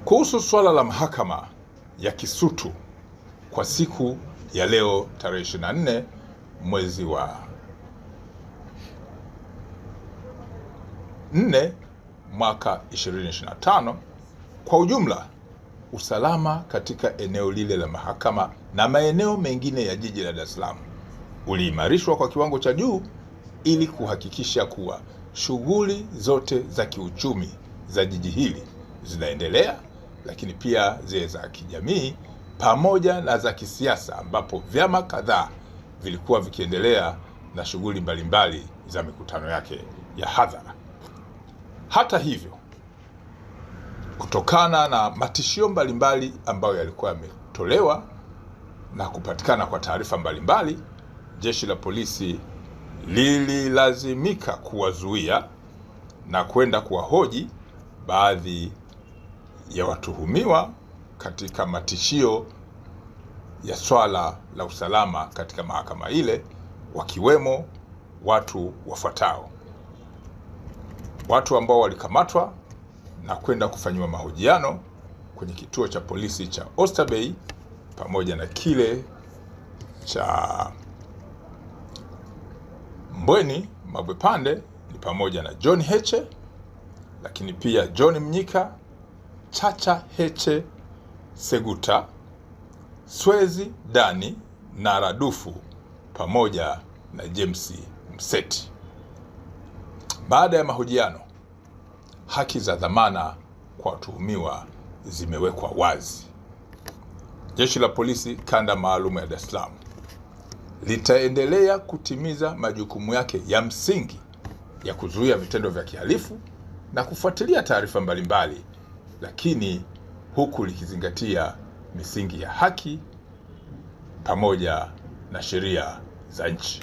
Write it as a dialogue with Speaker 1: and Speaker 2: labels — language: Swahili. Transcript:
Speaker 1: Kuhusu swala la mahakama ya Kisutu kwa siku ya leo tarehe 24 mwezi wa 4 mwaka 2025, kwa ujumla usalama katika eneo lile la mahakama na maeneo mengine ya jiji la Dar es Salaam uliimarishwa kwa kiwango cha juu ili kuhakikisha kuwa shughuli zote za kiuchumi za jiji hili zinaendelea, lakini pia zile za kijamii pamoja na za kisiasa, ambapo vyama kadhaa vilikuwa vikiendelea na shughuli mbalimbali za mikutano yake ya hadhara. Hata hivyo, kutokana na matishio mbalimbali ambayo yalikuwa yametolewa na kupatikana kwa taarifa mbalimbali, jeshi la polisi lililazimika kuwazuia na kwenda kuwahoji baadhi ya watuhumiwa katika matishio ya swala la usalama katika mahakama ile, wakiwemo watu wafuatao. Watu ambao walikamatwa na kwenda kufanyiwa mahojiano kwenye kituo cha polisi cha Oysterbay pamoja na kile cha Mbweni Mabwepande ni pamoja na John Heche, lakini pia John Mnyika, Chacha Heche Seguta, Swezi Dani na Radufu pamoja na James Mseti. Baada ya mahojiano, haki za dhamana kwa watuhumiwa zimewekwa wazi. Jeshi la polisi kanda maalum ya Dar es Salaam litaendelea kutimiza majukumu yake ya msingi ya kuzuia vitendo vya kihalifu na kufuatilia taarifa mbalimbali, lakini huku likizingatia misingi ya haki pamoja na sheria za nchi.